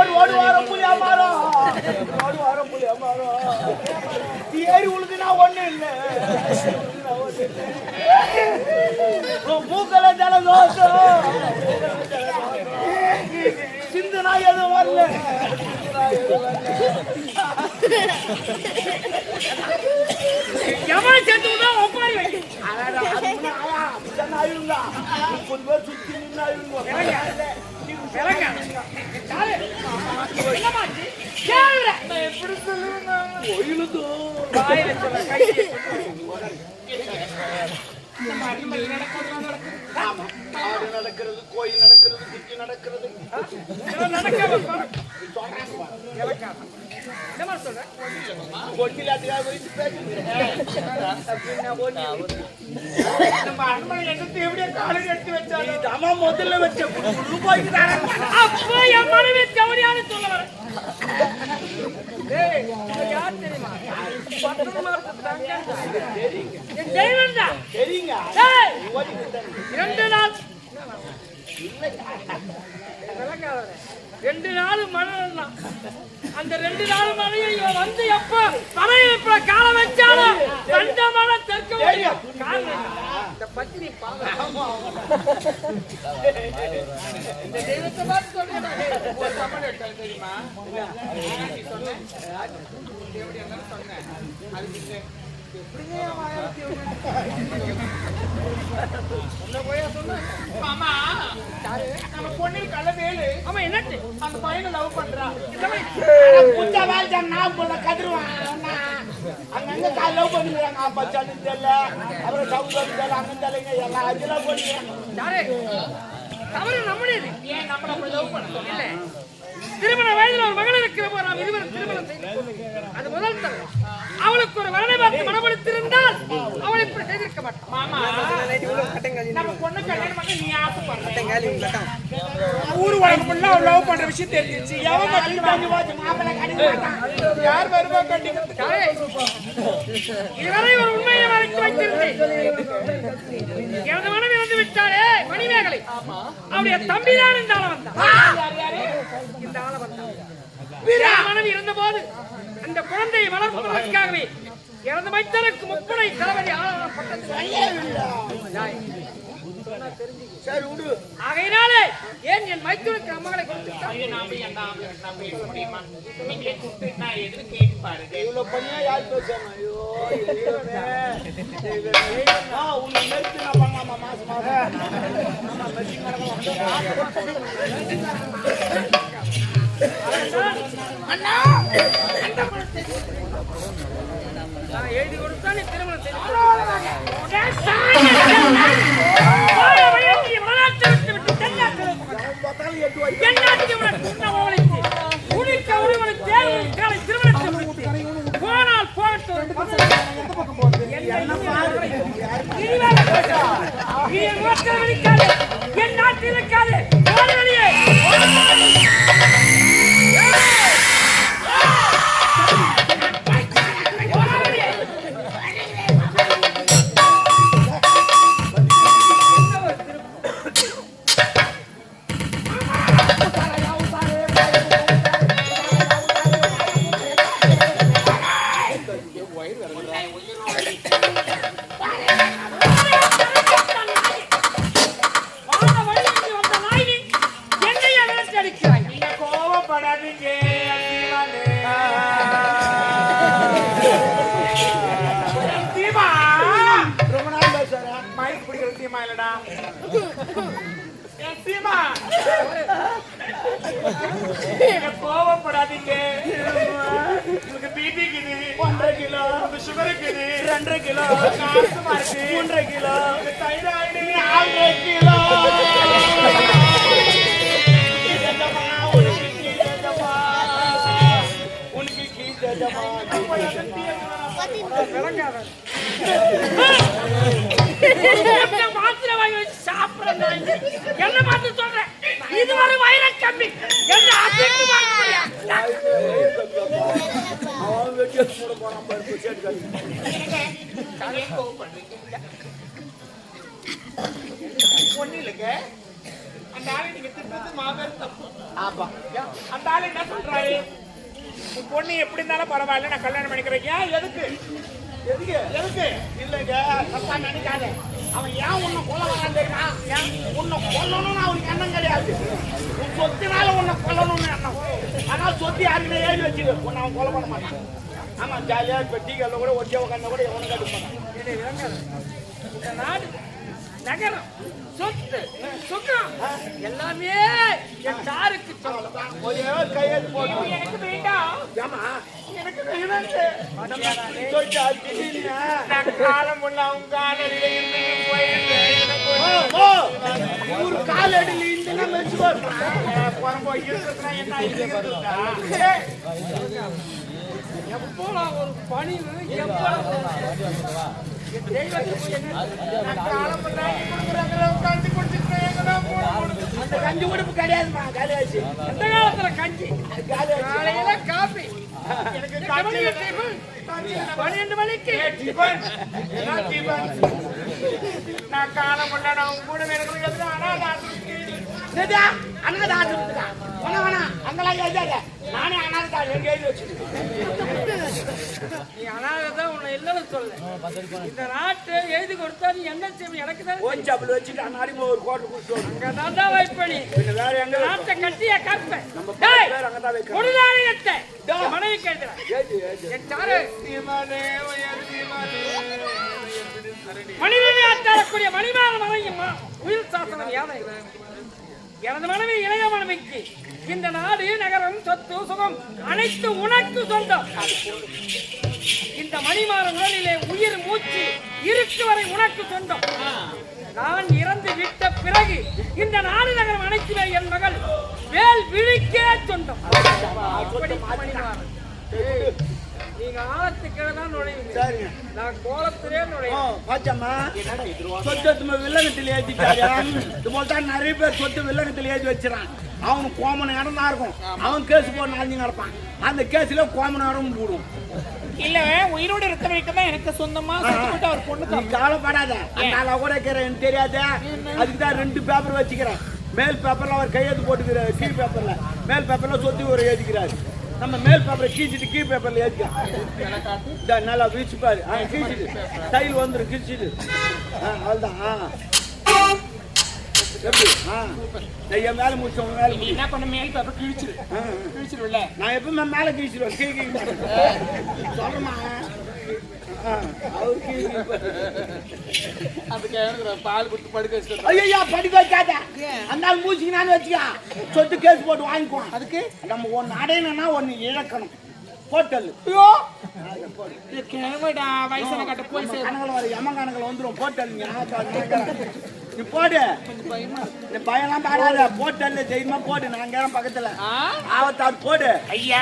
ஓடு வாரம் புலி அமாரம் ஓடு வாரம் புலி அமாரம் ஏறி உழுது நான் ஒண்ணு இல்லை மூக்கல ஜலதோஷம் சிந்து நான் எதுவும் வரல எவனை சேர்த்து ஒப்பாரி வை கொஞ்சம் பேர் சுத்தி நின்று எப்படி சொல்லுவேன் நடக்கிறது கோயில் நடக்கிறது குச்சி நடக்கிறது முதல்ல வச்ச ரூபாய்க்கு அப்ப என் மனைவி கவனியான சொல்ல வர யார் தெரியுமா தெரியுங்க 2 நாள் 2 நாள் மழை அந்த 2 நாள் மழையை வந்து எப்ப மழையை இப்ப கால வச்சாலும் கண்ட மழை தெற்க இந்த பத்தினி இந்த தெய்வத்தை பார்த்து சொல்றேன் தெரியுமா சொன்னேன் அதுக்கு பொண்ணில் கலவேலு அவன் என்ன அந்த பையனை லவ் பண்றான் கதிருவான் அங்கங்க லவ் பண்ணிக்கிறாங்க அப்பா சனு தெரியல அப்புறம் சவுதம் தெரியல அங்க தெரியல எல்லாம் அதெல்லாம் பண்ணிக்கிறாங்க தவறு நம்முடையது ஏன் நம்மள லவ் பண்ண இல்ல திருமண வயதில் ஒரு மகள் இருக்கிறப்போ நாம் இருவரும் திருமணம் செய்து அது முதல் தடவை அவளுக்கு ஒரு வரனை பார்த்து மனப்படுத்திருந்தால் அவளை இப்படி செய்திருக்க மாட்டான் மாமா நம்ம பொண்ணு கல்யாணம் பண்ண நீ ஆசைப்படுற ஊர் வழக்குள்ள அவள் லவ் பண்ற விஷயம் தெரிஞ்சிச்சு எவன் யார் வருவா இதுவரை ஒரு உண்மையை மறைத்து வைத்திருந்தேன் எனது மனைவி வந்து விட்டாரே மணிமேகலை அவருடைய தம்பிதான் இந்த ஆள வந்தான் இந்த ஆள வந்தான் மனைவி இருந்த போது அந்த குழந்தையை வளர்ப்பதற்காகவே எனது மைத்தனுக்கு முப்படை தளபதி ஆகையினாலே ஏன் என் மைத்தனுக்கு அம்மகளை எழுதி கொடுத்தா நீ திருமணம் போனால் போகட்டும் என் நாட்டில் இருக்காது கோவப்படாதீங்க பிபி இருக்குது 1.5 கிலோ சுகர் இருக்குது 2.5 கிலோ காசு இருக்கு 3.5 கிலோ தைராய்டு 4 கிலோ உனக்கு மாத்திரை வாங்கி வச்சு சாப்பிடுறேன் என்ன பார்த்து சொல்றேன் இது ஒரு வைர கம்மி என்ன அதிகம் ஒண்ணு இல்லைங்க அந்த ஆளை நீங்க திட்டது மாபெரும் தப்பு ஆப்பா அந்த ஆளு என்ன சொல்றாரு, உன் பொண்ணு எப்படி இருந்தாலும் பரவாயில்ல, நான் கல்யாணம் பண்ணிக்கிறேன். ஏன் எதுக்கு எதுக்கு எதுக்கு இல்லைங்க தப்பா நினைக்காத. அவன் ஏன் உன்னை கொல்ல வரான் தெரியுமா? ஏன் உன்னை கொல்லணும்னு அவனுக்கு எண்ணம் கிடையாது. உன் சொத்தினால உன்னை கொல்லணும்னு எண்ணம். ஆனால் சொத்து யாருமே ஏறி வச்சுக்க உன்னை அவன் கொல்ல பண்ண மாட்டான். ஆமா ஜாலியா இப்ப டீக்கல்ல கூட ஒட்டிய உட்காந்து கூட எவனும் கட்டுப்பாங்க. இந்த நாடு நகரம் சொத்து சுகம் எல்லாமே என் சாருக்கு சொல்லலாம். ஒரே ஒரு கையெழுத்து போட்டு எனக்கு வேண்டாம். ஏமா எனக்கு வேணாம். நான் காலம் உள்ள அவங்க காலடியில இருந்து ஒரு காலடியில் இருந்துன்னா வச்சுக்கோ என்ன எப்போ ஒரு பணிவு அந்த கஞ்சி உடுப்பு கிடையாதுமா காலியாச்சு. அந்த காலத்துல கஞ்சி காலையில காபி எனக்கு 12 மணிக்கு நான் காலம் கொண்டாட கூட எனக்கு அண்ணாதான் அங்கெல்லாம் எழுதாத. நானே அண்ணாதான் எழுதி வச்சுருக்கேன். நீ அனாதை உன்னை இல்லைன்னு சொல்ல. இந்த நாட்டை எழுதி கொடுத்தா நீ என்ன செய்வ? எனக்கு தான் கொஞ்சம் அப்படி வச்சுட்டு அண்ணாடி ஒரு கோட்டை கொடுத்து அங்கதான் வைப்பணி. வேற எங்க நாட்டை கட்டிய கற்பேன் அங்கதான் வைக்க முடிதானத்தை மனைவி கேட்கிறேன். என் சாரு மனிதனை ஆட்டாடக்கூடிய மணிமாற மனையும் உயிர் சாசனம் யானை. எனது மனைவி இளைய மனைவிக்கு இந்த நாடு நகரம் சொத்து சுகம் அனைத்து உனக்கு சொந்தம். இந்த மணிமாற உடலிலே உயிர் மூச்சு இருக்கு வரை உனக்கு சொந்தம். நான் இறந்து விட்ட பிறகு இந்த நாடு நகரம் அனைத்துமே என் மகள் வேல் விழிக்கே சொந்தம். மணிமாறன் நீங்க ஆழத்துக்கிழதான் நுழையுங்க. நான் கோலத்திலே நுழையும். பாச்சம்மா சொத்து வில்லங்கத்தில் ஏற்றிட்டாரு. இது போல தான் நிறைய பேர் சொத்து வில்லங்கத்தில் ஏற்றி வச்சிடறான். அவனுக்கு கோமன இடம் தான் இருக்கும். அவன் கேஸ் போட்டு நாளைஞ்சு நடப்பான். அந்த கேஸ்ல கோமன இடம் போடும். இல்ல உயிரோடு இருக்க வரைக்கும் தான் எனக்கு சொந்தமா அவர் பொண்ணு. கவலைப்படாத. அதனால கூட இருக்கிறேன் எனக்கு தெரியாது. அதுக்கு தான் 2 பேப்பர் வச்சுக்கிறேன். மேல் பேப்பர்ல அவர் கையெழுத்து போட்டுக்கிறாரு. கீழ் பேப்பர்ல மேல் பேப்பர்ல சொத்து ஒரு எழுதிக்கிறாரு. நம்ம மேல் பேப்பரை கீழ்ச்சிட்டு கீழ் பேப்பர்ல ஏற்றிக்கலாம். நல்லா விரிச்சுப்பாரு. கீழ்ச்சிட்டு டைல் வந்துடும். கிழிச்சிட்டு அவ்வளோதான். எப்படி என் மேல முடிச்சவங்க மேல என்ன பண்ண மேல் பேப்பர் கிழிச்சிருவில்ல. நான் எப்பவுமே மேல கிழிச்சிருவேன். சொல்றேம்மா பால் கொடுத்து படுக்க வச்சு. ஐயா படிக்க வைக்காத. அந்த மூச்சுக்கு நான் வச்சுக்கா சொத்து கேஸ் போட்டு வாங்கிக்குவான். அதுக்கு நம்ம ஒன்னு அடையணும்னா ஒன்னு இழக்கணும். போட்டல் வயசான கட்ட போய் கணக்கில் வர எம கணக்கில் வந்துடும். போட்டல் நீ போடு. இந்த பயம்லாம் பாடாத. போட்டல் தைரியமா போடு. நாங்க பக்கத்துல ஆவத்தாறு போடு. ஐயா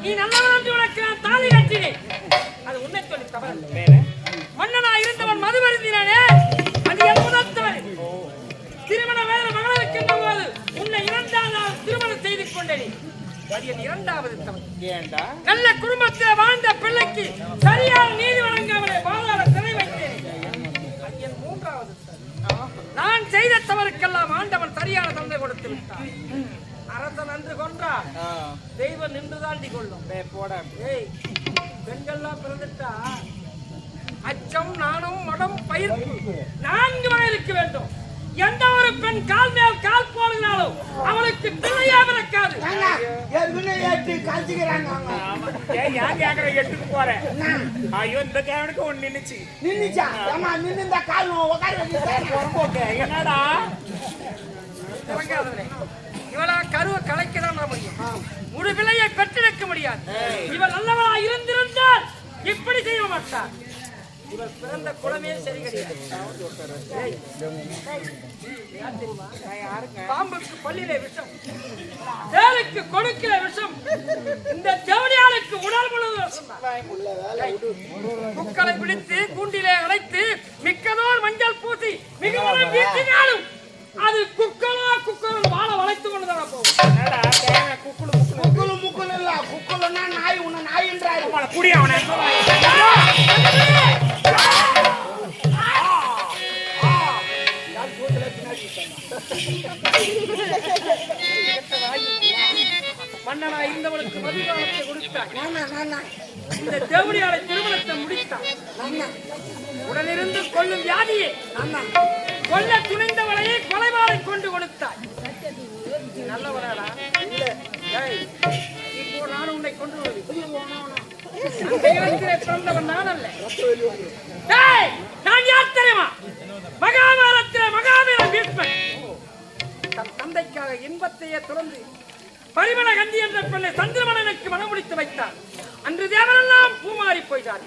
நீ நல்லவன் உனக்கு நான் தாலி கட்டினேன். அது உன்னை சொல்லி தவறு. மன்னனா இருந்தவன் மது மருந்தினானே அது என் முதத்தவன். திருமண வேலை மகளை இருக்கின்ற போது உன்னை 2ஆம் நாள் திருமணம் செய்து கொண்டேன். அது என் 2வது தவறு. நல்ல குடும்பத்தில் வாழ்ந்த பிள்ளைக்கு சரியான நீதி வழங்காமலே பாதாள சிறை வைத்தேன். அது என் 3வது. நான் செய்த தவறுக்கெல்லாம் ஆண்டவன் சரியான தண்டனை கொடுத்து விட்டான். அரசன் நன்று கொன்றார், தெய்வம் நின்று தாண்டி கொள்ளும். பெண்கள்லாம் பிறந்துட்டா அச்சம் நாணம் வயிறு 4 வகை இருக்க வேண்டும். எந்த ஒரு பெண் கால் மேல் கால் போடுகிறாளோ அவளுக்கு பிள்ளையே பிறக்காது. எட்டுக்கு போறேன். ஐயோ இந்த கேவனுக்கு ஒண்ணு நின்னுச்சா கால் என்னடா இவளா கருவை கலைக்கதான் முடியும். ஒரு பிள்ளையை பெற்றெடுக்க முடியாது. இவள் நல்லவளா இருந்திருந்தால் இப்படி செய்ய மாட்டார். இவள் பிறந்த குலமே சரி கிடையாது. பாம்புக்கு பள்ளியிலே விஷம், தேளுக்கு கொடுக்கிற விஷம், இந்த தேவடியாளுக்கு உடல் முழுவதும் குக்களை பிடித்து கூண்டிலே அடைத்து மிக்கதோர் மஞ்சள் பூசி மிகவும் வீட்டினாலும் அது குக்கலா குக்கலும் வாழ வளைத்து கொண்டுதான் போகும். குக்குலு முக்குலு இல்ல, குக்குலுன்னா நாய், உன்ன நாய் என்றாரு குடி அவனை. மன்னனா இருந்தவளுக்கு மதுபானத்தை கொடுத்தார். இந்த தேவடியாளை திருமணத்தை முடித்தார். உடனிருந்து கொள்ளும் வியாதியை கொல்ல துணிந்தவளையை கொலைபாலை கொண்டு கொடுத்தார். நல்லவனாடா இப்போ நான் உன்னை கொண்டு பிறந்தவன் நான் அல்ல. நான் யார் தெரியுமா? மகாபாரத்திலே மகாவீர பீஷ்மன் தன் தந்தைக்காக இன்பத்தையே துறந்து பரிமள கந்தி என்ற பெண்ணை சந்திரமணனுக்கு மனம் முடித்து வைத்தார். அன்று தேவரெல்லாம் பூமாறி போய்த்தார்.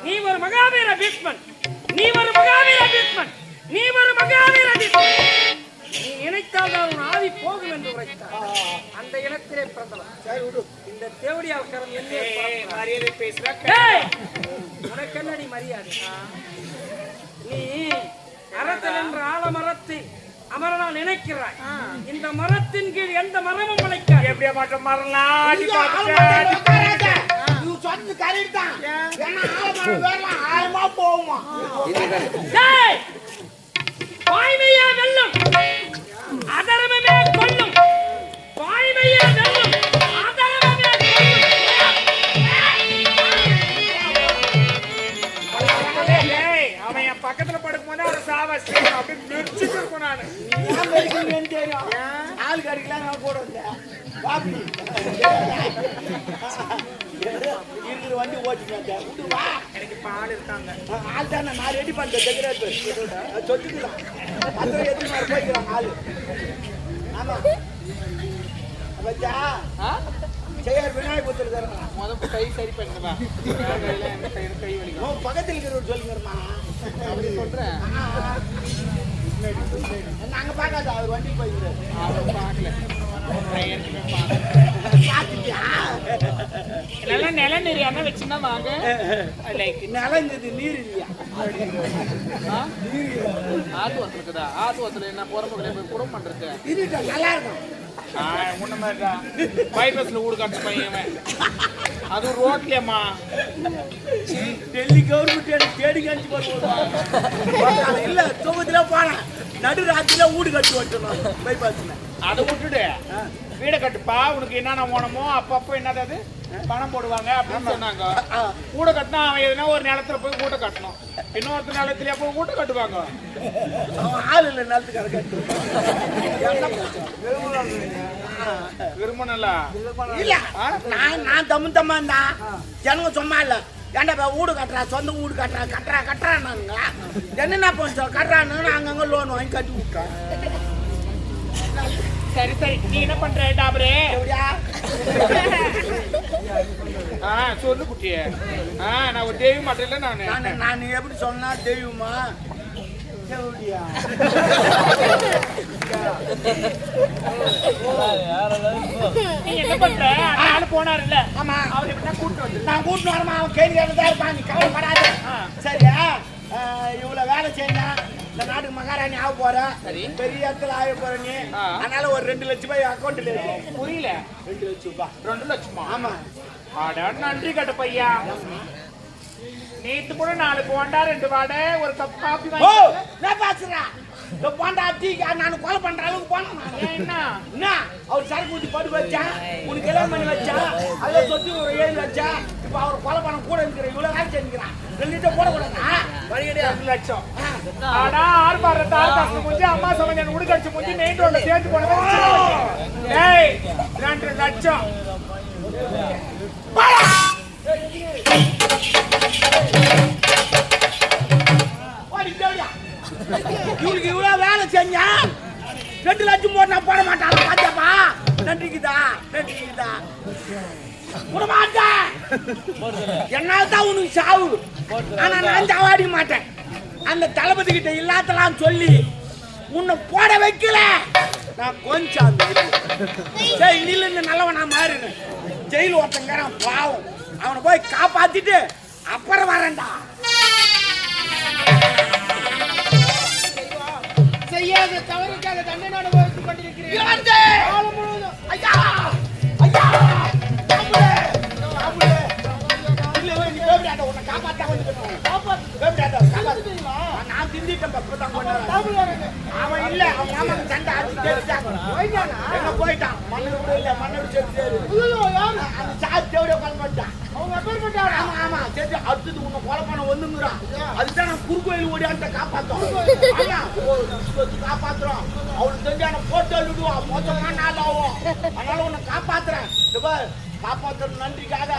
நீ ஒரு மகாவீர பீஷ்மன், நீ ஒரு மகாவீர பீஷ்மன், நீ ஒரு மகாவீர பீஷ்மன். நீ நினைத்தால் தான் உன் ஆவி போகும் என்று உரைத்தார். அந்த இனத்திலே பிறந்தவன் இந்த தேவடியால் கரம் என்ன மரியாதை பேசுற உனக்கு என்னடி மரியாதை? நீ அரசன் என்ற ஆலமரத்தில் அமரனால் நினைக்கிறாய். இந்த மரத்தின் கீழ் எந்த மரமும் முளைக்காது. எப்படியா மாற்றம் மரலாம் வாய்மையே வெல்லும், அதர்மமே கொல்லும். வாய்மையே வெல்லும், அதர்மமே கொல்லும். அவன் என் பக்கத்துல படுக்கும் போது அவரை சாவாசி அப்படி மிரிச்சுட்டு இருக்கும். நான் ஆள் கறிக்கலாம் நான் கூட வந்தேன். இருக்கிற வண்டி ஓட்டிக்கலாம். எனக்கு பால் இருக்காங்க. ஆள் தானே நான் ரெடி பண்ணிட்டேன். சொத்துக்கலாம் அப்புறம் எத்தனை மாதிரி போய்க்கிறான் ஆளு. ஆமா பச்சா செய்யார் விநாயகர் கொடுத்துருக்காரு. முதல் கை சரி பண்ணுவா. கை வலிக்கும். பக்கத்தில் இருக்கிறவர் சொல்லுங்கம்மா. அப்படி சொல்றேன். நாங்க பார்க்காத அவர் வண்டி போய்க்கிறாரு. அவர் பார்க்கல. நல்லா நில நீரியான வச்சுன்னா வாங்க. நிலந்தது நீர் இல்லையா? ஆத்து வசல் இருக்குதா? ஆத்து வசல் என்ன போறப்ப குடம் பண்றது இருக்கா? நல்லா இருக்கும். முன்ன மாதிரிதான் பைபாஸ்ல ஊடு காட்டு பையன். அது ரோட்லயம்மா டெல்லி கவர்மெண்ட் எனக்கு தேடி கழிச்சு போடுவாங்க. இல்ல தூக்கத்துல போனேன். நடு ராத்திரில வீடு கட்டி வச்சிடணும் பைபாஸ்ல. அதை விட்டுடு வீடை கட்டுப்பா. உனக்கு என்னென்ன ஓனமோ அப்பப்போ என்னது பணம் போடுவாங்க அப்படின்னு சொன்னாங்க. வீடை கட்டினா அவன் எதுனா ஒரு நிலத்துல போய் வீட்டை கட்டணும். இன்னொருத்த நிலத்துல போய் வீட்டை கட்டுவாங்க. ஆள் இல்லை நிலத்துக்கு கட்டு விரும்பணும்ல. இல்ல நான் தம்மா தான் ஜனங்க சும்மா இல்ல. ஏன்டா வீடு கட்டுறா, சொந்த வீடு கட்டுறான்னு என்ன பண்ண கட்டுறான்னு அங்கங்க லோன் வாங்கி கட்டி விட்டான். சரி சரி நீ என்ன பண்ற டாபரே? சொல்லு குட்டியே. நான் ஒரு தெய்வம் மட்டும் இல்ல. நான் எப்படி சொன்னா தெய்வமா நீ என்ன பண்ற? ஆளு போனாரு இல்ல? ஆமா அவர் எப்படி கூட்டு வந்து நான் கூட்டு வரமா? அவன் கேள்வி தான் இருப்பான். நீ கவலைப்படாத. சரியா? இவ்வளவு வேலை செய்யணும். இந்த நாட்டுக்கு மகாராணி ஆக போற, பெரிய இடத்துல ஆக போற நீ. அதனால ஒரு 2 லட்சம் ரூபாய் அக்கௌண்ட்ல இருக்கு. புரியல? 2 லட்சம் ரூபாய். 2 லட்சமா? ஆமா. நன்றி கட்ட பையா. நேத்து கூட 4 போண்டா 2 வாடை ஒரு கப் காபி வாங்கி போண்டா டீ நான் கொலை பண்ற அளவுக்கு போனேன். என்ன அவர் சரக்கு ஊத்தி படு வச்சா, உனக்கு எல்லாம் பண்ணி வச்சா, அதை சொத்தி ஒரு 7 வச்சா. இப்ப அவர் கொலை பண்ண கூட இருக்கிற இவ்வளவு வேலை செஞ்சுக்கிறான். 2 லிட்டர் போடக்கூடாதா? 2 லட்சம். ஆனா ஆர்ப்பாட்டத்தை ஆர்ப்பாட்டம் முடிஞ்சு அம்மா சமையல் உடுக்கடிச்சு முடிஞ்சு மெயின் ரோட்ல சேர்த்து போனது. ஏய் 2 லட்சம். இவனுக்கு இவ்வளவு வேலை செஞ்சா 2 லட்சம் போட்டு நான் போட மாட்டான். பாத்தியாப்பா நன்றிக்குதா போட மாட்டேன். என்னால்தான் உனக்கு சாவு. ஆனா நான் சாவாடி மாட்டேன். அந்த தளபதி கிட்ட இல்லாதலாம் சொல்லி உன்னை போட வைக்கல. நான் கொஞ்சம் சரி நில்லு நல்லவனா மாறினு ஜெயில் ஒருத்தங்கிறான் பாவம். அவனை போய் காப்பாத்திட்டு அப்புறம் வரேன்டா. செய்யாத தவறுக்காக தண்டனை அனுபவித்துக் கொண்டிருக்கிறேன். ஐயா ஐயா உன்னை காப்பாத்தா நான் திண்டிட்டேன். அவன் இல்ல அவன் மாமாக்கு சண்டை அடிச்சு போயிட்டான். மண்ணோட இல்ல மண்ணோட சேர்த்து அந்த சாத்து தேவைய கொலமாட்டான். ஆமா ஆமா சரி அடுத்தது உன்னை கொலை பண்ண வந்துங்கிறான். அதுதான் நான் குறுக்கோயில் ஓடியாண்ட காப்பாத்தோம். காப்பாத்துறோம். அவளுக்கு தெரிஞ்ச போட்டோ விடுவான். மொத்தமா நாள் ஆகும். அதனால உன்னை காப்பாத்துறேன். காப்பாத்துறது நன்றிக்காக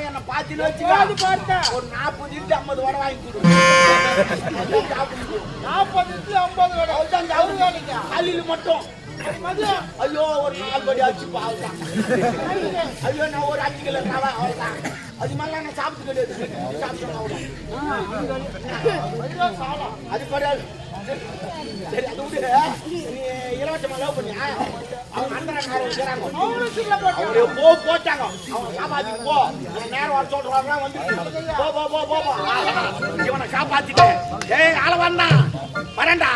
என்ன பாத்தின்னு வச்சுக்காது பார்த்தேன். ஒரு 40 இட்டு 50 வடை வாங்கி கொடு. 40 இட்டு 50 வடை காலையில் மட்டும். ஐயோ ஒரு 4 படி ஆச்சு பாவம். ஐயோ நான் ஒரு 5 கிலோ ரவா அவ்வளவுதான். அது மாதிரிலாம் நான் சாப்பிட்டு கிடையாது. சாப்பிட்டேன் அது கிடையாது. சரி அது விடு. நீ இலவசமா லவ் பண்ணியா? அவங்க அந்தரங்காரங்க போட்டாங்க. அவங்க காப்பாத்திட்டு போ. நேரம் வர சொல்றாங்க வந்து போ. இவனை காப்பாத்திட்டு ஏய் ஆள வந்தான் வரேன்டா.